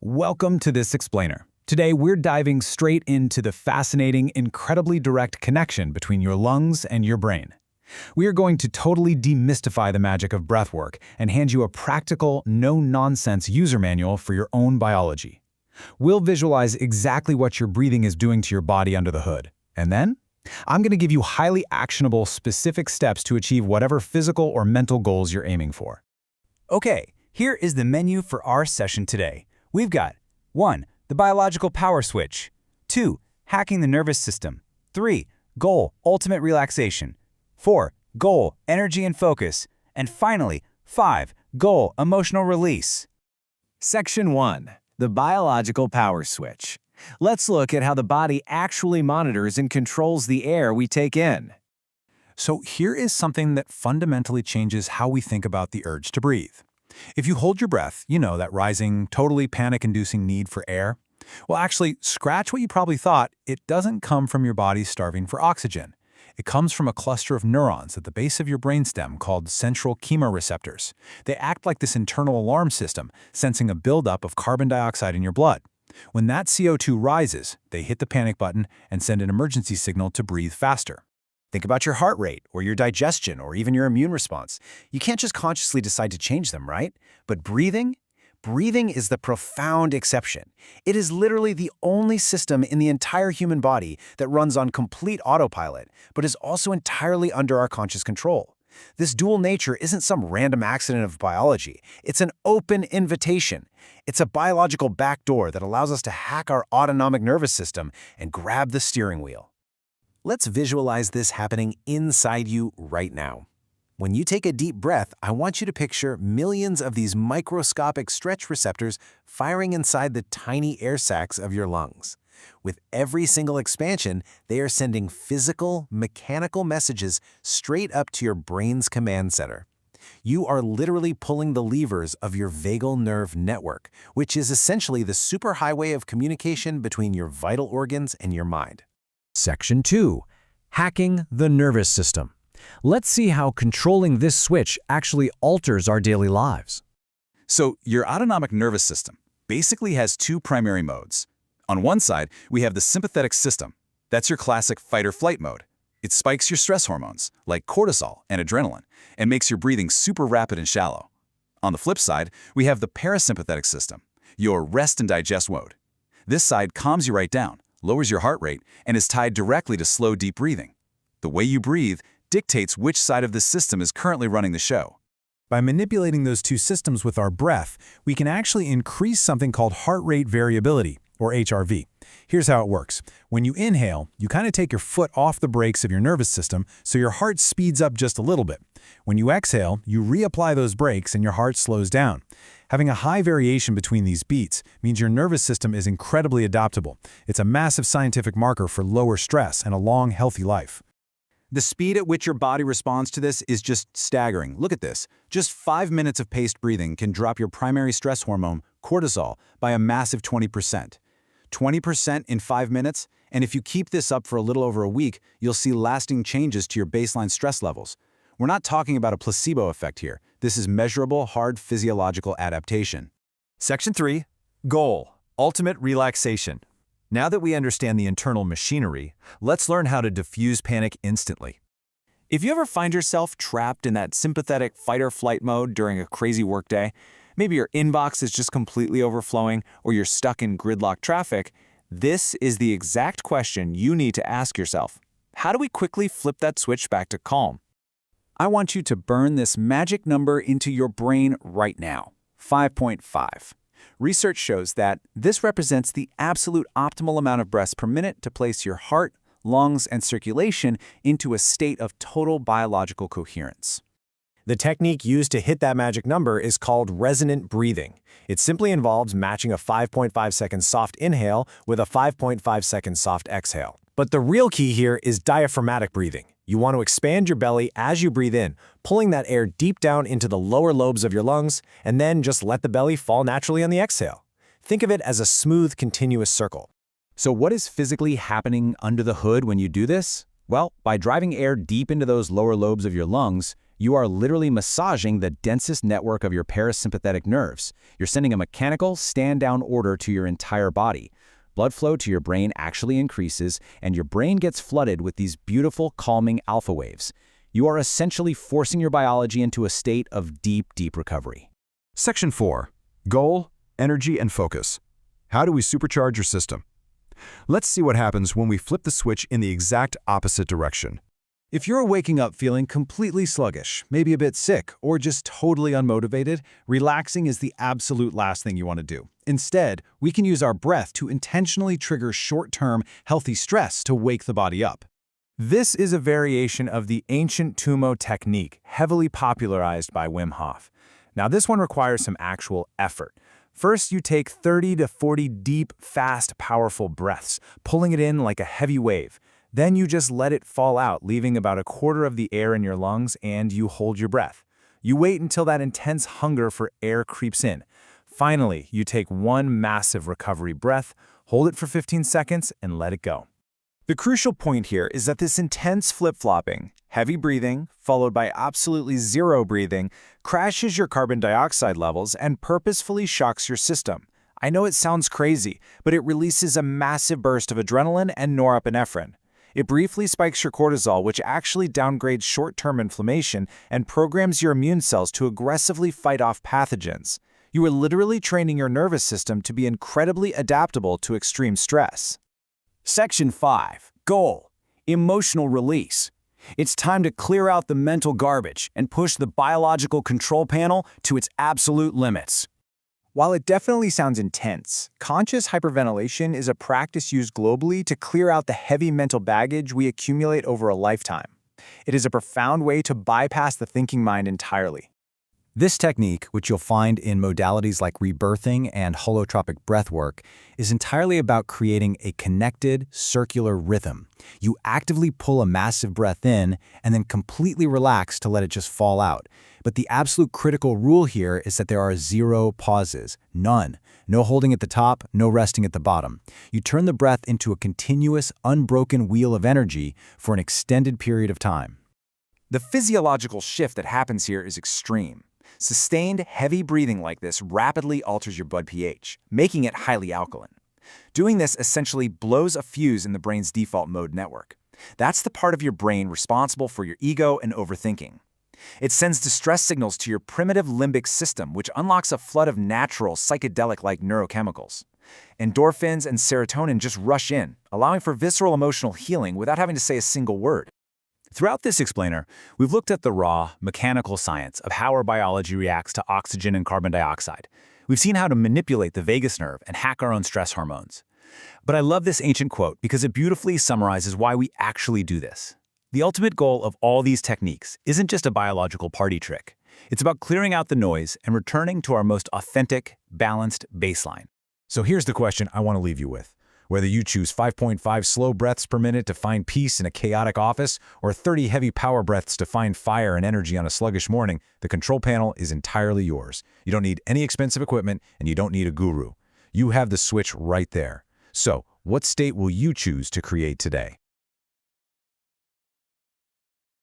Welcome to This Explainer. Today, we're diving straight into the fascinating, incredibly direct connection between your lungs and your brain. We are going to totally demystify the magic of breathwork and hand you a practical, no-nonsense user manual for your own biology. We'll visualize exactly what your breathing is doing to your body under the hood. And then, I'm going to give you highly actionable, specific steps to achieve whatever physical or mental goals you're aiming for. Okay, here is the menu for our session today. We've got 1. The biological power switch. 2. Hacking the nervous system. 3. Goal, ultimate relaxation. 4. Goal, energy and focus. And finally, 5. Goal, emotional release. Section 1. The biological power switch. Let's look at how the body actually monitors and controls the air we take in. So here is something that fundamentally changes how we think about the urge to breathe. If you hold your breath, you know that rising, totally panic-inducing need for air. Well, actually, scratch what you probably thought. It doesn't come from your body starving for oxygen. It comes from a cluster of neurons at the base of your brainstem called central chemoreceptors. They act like this internal alarm system, sensing a buildup of carbon dioxide in your blood. When that CO2 rises, they hit the panic button and send an emergency signal to breathe faster. Think about your heart rate, or your digestion, or even your immune response. You can't just consciously decide to change them, right? But breathing is the profound exception. It is literally the only system in the entire human body that runs on complete autopilot, but is also entirely under our conscious control. This dual nature isn't some random accident of biology. It's an open invitation. It's a biological backdoor that allows us to hack our autonomic nervous system and grab the steering wheel. Let's visualize this happening inside you right now. When you take a deep breath, I want you to picture millions of these microscopic stretch receptors firing inside the tiny air sacs of your lungs. With every single expansion, they are sending physical, mechanical messages straight up to your brain's command center. You are literally pulling the levers of your vagal nerve network, which is essentially the superhighway of communication between your vital organs and your mind. Section 2. Hacking the nervous system. Let's see how controlling this switch actually alters our daily lives. So your autonomic nervous system basically has two primary modes. On one side, we have the sympathetic system. That's your classic fight-or-flight mode. It spikes your stress hormones, like cortisol and adrenaline, and makes your breathing super rapid and shallow. On the flip side, we have the parasympathetic system, your rest and digest mode. This side calms you right down, lowers your heart rate, and is tied directly to slow, deep breathing. The way you breathe dictates which side of the system is currently running the show. By manipulating those two systems with our breath, we can actually increase something called heart rate variability, or HRV. Here's how it works. When you inhale, you kind of take your foot off the brakes of your nervous system, so your heart speeds up just a little bit. When you exhale, you reapply those brakes and your heart slows down. Having a high variation between these beats means your nervous system is incredibly adaptable. It's a massive scientific marker for lower stress and a long, healthy life. The speed at which your body responds to this is just staggering. Look at this. Just 5 minutes of paced breathing can drop your primary stress hormone, cortisol, by a massive 20%. 20% in 5 minutes, and if you keep this up for a little over a week, you'll see lasting changes to your baseline stress levels. We're not talking about a placebo effect here. This is measurable, hard physiological adaptation. Section 3. Goal, ultimate relaxation. Now that we understand the internal machinery, let's learn how to diffuse panic instantly. If you ever find yourself trapped in that sympathetic fight-or-flight mode during a crazy workday, maybe your inbox is just completely overflowing or you're stuck in gridlock traffic, this is the exact question you need to ask yourself. How do we quickly flip that switch back to calm? I want you to burn this magic number into your brain right now, 5.5. Research shows that this represents the absolute optimal amount of breaths per minute to place your heart, lungs, and circulation into a state of total biological coherence. The technique used to hit that magic number is called resonant breathing. It simply involves matching a 5.5-second soft inhale with a 5.5-second soft exhale. But the real key here is diaphragmatic breathing. You want to expand your belly as you breathe in, pulling that air deep down into the lower lobes of your lungs, and then just let the belly fall naturally on the exhale. Think of it as a smooth, continuous circle. So what is physically happening under the hood when you do this? Well, by driving air deep into those lower lobes of your lungs, You are literally massaging the densest network of your parasympathetic nerves. You're sending a mechanical stand-down order to your entire body. Blood flow to your brain actually increases, and your brain gets flooded with these beautiful, calming alpha waves. You are essentially forcing your biology into a state of deep, deep recovery. Section 4. Goal, energy, and focus. How do we supercharge your system? Let's see what happens when we flip the switch in the exact opposite direction. If you're waking up feeling completely sluggish, maybe a bit sick, or just totally unmotivated, relaxing is the absolute last thing you want to do. Instead, we can use our breath to intentionally trigger short-term, healthy stress to wake the body up. This is a variation of the ancient Tummo technique, heavily popularized by Wim Hof. Now, this one requires some actual effort. First, you take 30 to 40 deep, fast, powerful breaths, pulling it in like a heavy wave. Then you just let it fall out, leaving about a quarter of the air in your lungs, and you hold your breath. You wait until that intense hunger for air creeps in. Finally, you take one massive recovery breath, hold it for 15 seconds, and let it go. The crucial point here is that this intense flip-flopping, heavy breathing, followed by absolutely zero breathing, crashes your carbon dioxide levels and purposefully shocks your system. I know it sounds crazy, but it releases a massive burst of adrenaline and norepinephrine. It briefly spikes your cortisol, which actually downgrades short-term inflammation and programs your immune cells to aggressively fight off pathogens. You are literally training your nervous system to be incredibly adaptable to extreme stress. Section 5. Goal. Emotional release. It's time to clear out the mental garbage and push the biological control panel to its absolute limits. While it definitely sounds intense, conscious hyperventilation is a practice used globally to clear out the heavy mental baggage we accumulate over a lifetime. It is a profound way to bypass the thinking mind entirely. This technique, which you'll find in modalities like rebirthing and holotropic breathwork, is entirely about creating a connected, circular rhythm. You actively pull a massive breath in and then completely relax to let it just fall out. But the absolute critical rule here is that there are 0 pauses, none. No holding at the top, no resting at the bottom. You turn the breath into a continuous, unbroken wheel of energy for an extended period of time. The physiological shift that happens here is extreme. Sustained, heavy breathing like this rapidly alters your blood pH, making it highly alkaline. Doing this essentially blows a fuse in the brain's default mode network. That's the part of your brain responsible for your ego and overthinking. It sends distress signals to your primitive limbic system, which unlocks a flood of natural, psychedelic-like neurochemicals. Endorphins and serotonin just rush in, allowing for visceral emotional healing without having to say a single word. Throughout this explainer, we've looked at the raw, mechanical science of how our biology reacts to oxygen and carbon dioxide. We've seen how to manipulate the vagus nerve and hack our own stress hormones. But I love this ancient quote because it beautifully summarizes why we actually do this. The ultimate goal of all these techniques isn't just a biological party trick. It's about clearing out the noise and returning to our most authentic, balanced baseline. So here's the question I want to leave you with. Whether you choose 5.5 slow breaths per minute to find peace in a chaotic office or 30 heavy power breaths to find fire and energy on a sluggish morning, the control panel is entirely yours. You don't need any expensive equipment, and you don't need a guru. You have the switch right there. So, what state will you choose to create today?